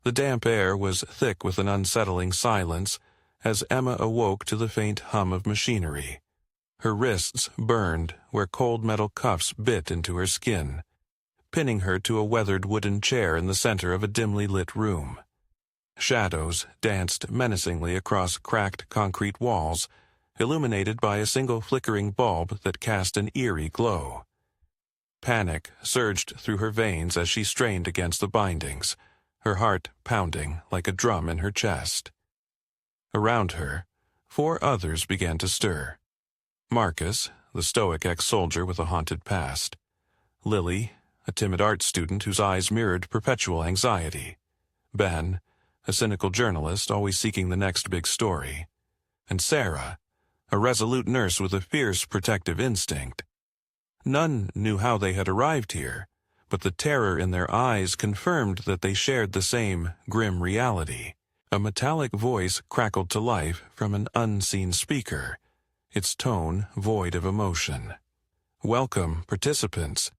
The damp air was thick with an unsettling silence as Emma awoke to the faint hum of machinery. Her wrists burned where cold metal cuffs bit into her skin, pinning her to a weathered wooden chair in the center of a dimly lit room. Shadows danced menacingly across cracked concrete walls, illuminated by a single flickering bulb that cast an eerie glow. Panic surged through her veins as she strained against the bindings, her heart pounding like a drum in her chest. Around her, 4 others began to stir. Marcus, the stoic ex-soldier with a haunted past. Lily, a timid art student whose eyes mirrored perpetual anxiety. Ben, a cynical journalist always seeking the next big story. And Sarah, a resolute nurse with a fierce protective instinct. None knew how they had arrived here, but the terror in their eyes confirmed that they shared the same grim reality. A metallic voice crackled to life from an unseen speaker, its tone void of emotion. "Welcome, participants.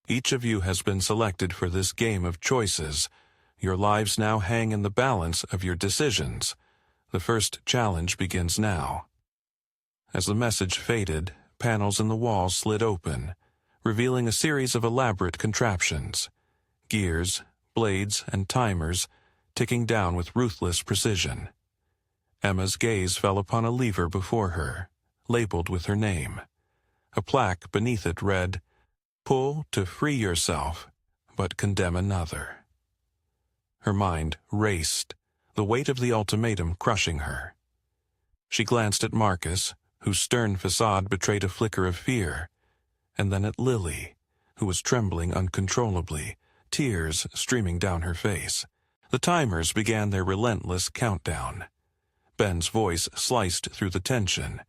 Each of you has been selected for this game of choices. Your lives now hang in the balance of your decisions. The first challenge begins now." As the message faded, panels in the wall slid open, revealing a series of elaborate contraptions. Gears, blades, and timers ticking down with ruthless precision. Emma's gaze fell upon a lever before her, labeled with her name. A plaque beneath it read, "Pull to free yourself, but condemn another." Her mind raced, the weight of the ultimatum crushing her. She glanced at Marcus, whose stern facade betrayed a flicker of fear, and then at Lily, who was trembling uncontrollably, tears streaming down her face. The timers began their relentless countdown. Ben's voice sliced through the tension.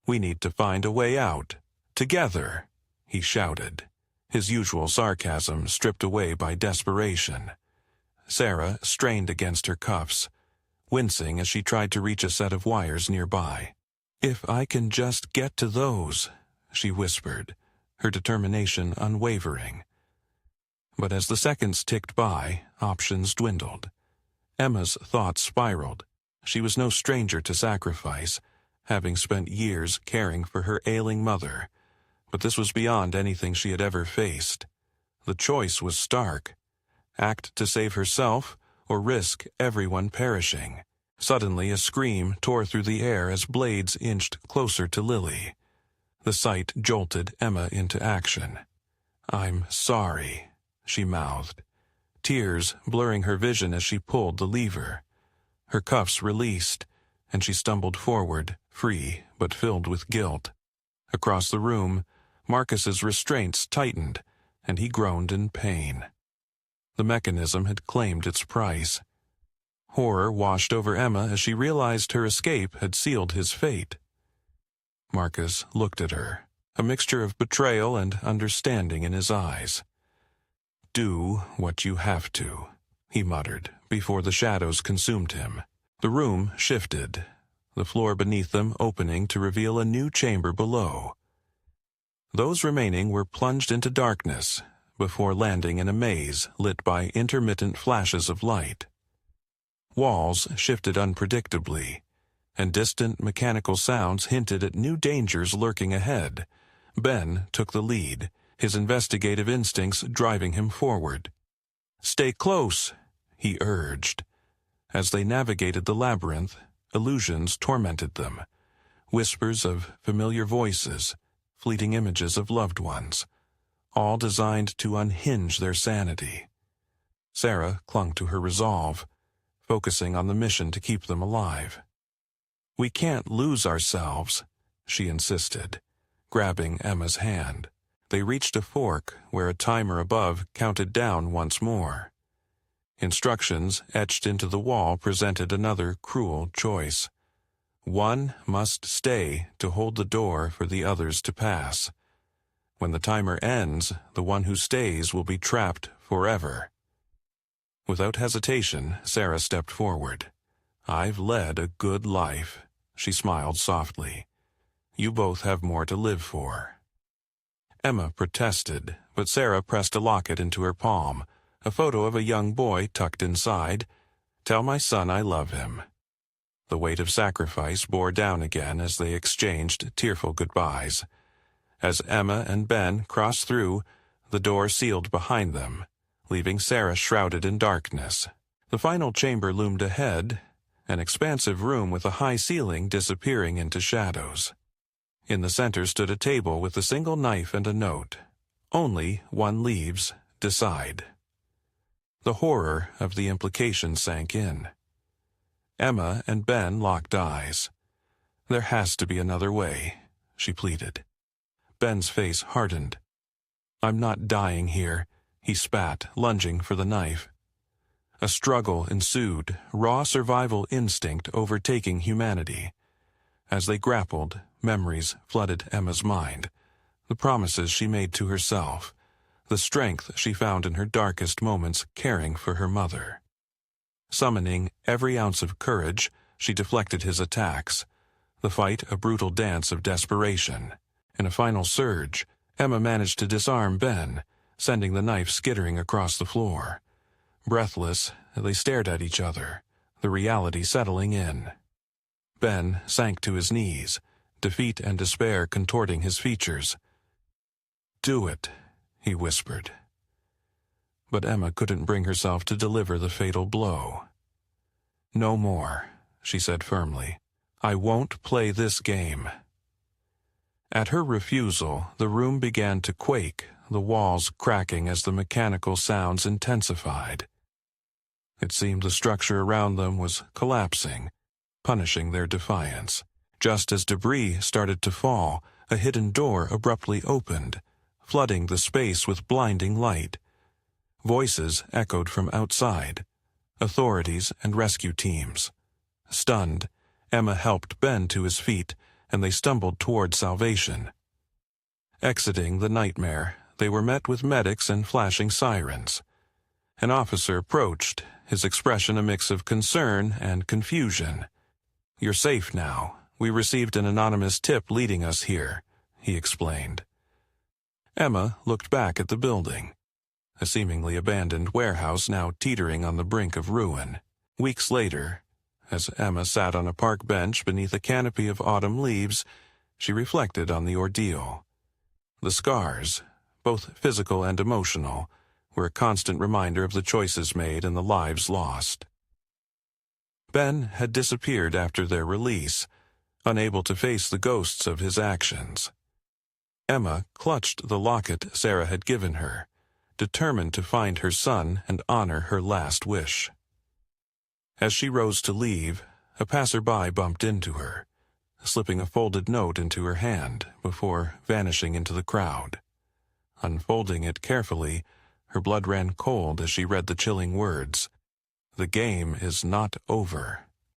"We need to find a way out. Together," he shouted, his usual sarcasm stripped away by desperation. Sarah strained against her cuffs, wincing as she tried to reach a set of wires nearby. "If I can just get to those," she whispered, her determination unwavering. But as the seconds ticked by, options dwindled. Emma's thoughts spiraled. She was no stranger to sacrifice, having spent years caring for her ailing mother, but this was beyond anything she had ever faced. The choice was stark: act to save herself or risk everyone perishing. Suddenly a scream tore through the air as blades inched closer to Lily. The sight jolted Emma into action. "I'm sorry," she mouthed, tears blurring her vision as she pulled the lever. Her cuffs released, and she stumbled forward, free but filled with guilt. Across the room, Marcus's restraints tightened, and he groaned in pain. The mechanism had claimed its price. Horror washed over Emma as she realized her escape had sealed his fate. Marcus looked at her, a mixture of betrayal and understanding in his eyes. "Do what you have to," he muttered, before the shadows consumed him. The room shifted, the floor beneath them opening to reveal a new chamber below. Those remaining were plunged into darkness, before landing in a maze lit by intermittent flashes of light. Walls shifted unpredictably, and distant mechanical sounds hinted at new dangers lurking ahead. Ben took the lead, his investigative instincts driving him forward. "Stay close," he urged. As they navigated the labyrinth, illusions tormented them. Whispers of familiar voices, fleeting images of loved ones, all designed to unhinge their sanity. Sarah clung to her resolve, focusing on the mission to keep them alive. "We can't lose ourselves," she insisted, grabbing Emma's hand. They reached a fork where a timer above counted down once more. Instructions etched into the wall presented another cruel choice. One must stay to hold the door for the others to pass. When the timer ends, the one who stays will be trapped forever. Without hesitation, Sarah stepped forward. "I've led a good life," she smiled softly. "You both have more to live for." Emma protested, but Sarah pressed a locket into her palm, a photo of a young boy tucked inside, Tell my son I love him." The weight of sacrifice bore down again as they exchanged tearful goodbyes. As Emma and Ben crossed through, the door sealed behind them, leaving Sarah shrouded in darkness. The final chamber loomed ahead, an expansive room with a high ceiling disappearing into shadows. In the center stood a table with a single knife and a note. "Only one leaves, decide." The horror of the implication sank in. Emma and Ben locked eyes. "There has to be another way," she pleaded. Ben's face hardened. "I'm not dying here," he spat, lunging for the knife. A struggle ensued, raw survival instinct overtaking humanity. As they grappled, memories flooded Emma's mind. The promises she made to herself, the strength she found in her darkest moments caring for her mother. Summoning every ounce of courage, she deflected his attacks, the fight a brutal dance of desperation. In a final surge, Emma managed to disarm Ben, sending the knife skittering across the floor. Breathless, they stared at each other, the reality settling in. Ben sank to his knees, defeat and despair contorting his features. "Do it," he whispered. But Emma couldn't bring herself to deliver the fatal blow. "No more," she said firmly. "I won't play this game." At her refusal, the room began to quake, the walls cracking as the mechanical sounds intensified. It seemed the structure around them was collapsing, punishing their defiance. Just as debris started to fall, a hidden door abruptly opened, flooding the space with blinding light. Voices echoed from outside, authorities and rescue teams. Stunned, Emma helped Ben to his feet, and they stumbled toward salvation. Exiting the nightmare, they were met with medics and flashing sirens. An officer approached, his expression a mix of concern and confusion. "You're safe now. We received an anonymous tip leading us here," he explained. Emma looked back at the building, a seemingly abandoned warehouse now teetering on the brink of ruin. Weeks later, as Emma sat on a park bench beneath a canopy of autumn leaves, she reflected on the ordeal. The scars, both physical and emotional, were a constant reminder of the choices made and the lives lost. Ben had disappeared after their release, unable to face the ghosts of his actions. Emma clutched the locket Sarah had given her, determined to find her son and honor her last wish. As she rose to leave, a passerby bumped into her, slipping a folded note into her hand before vanishing into the crowd. Unfolding it carefully, her blood ran cold as she read the chilling words. "The game is not over."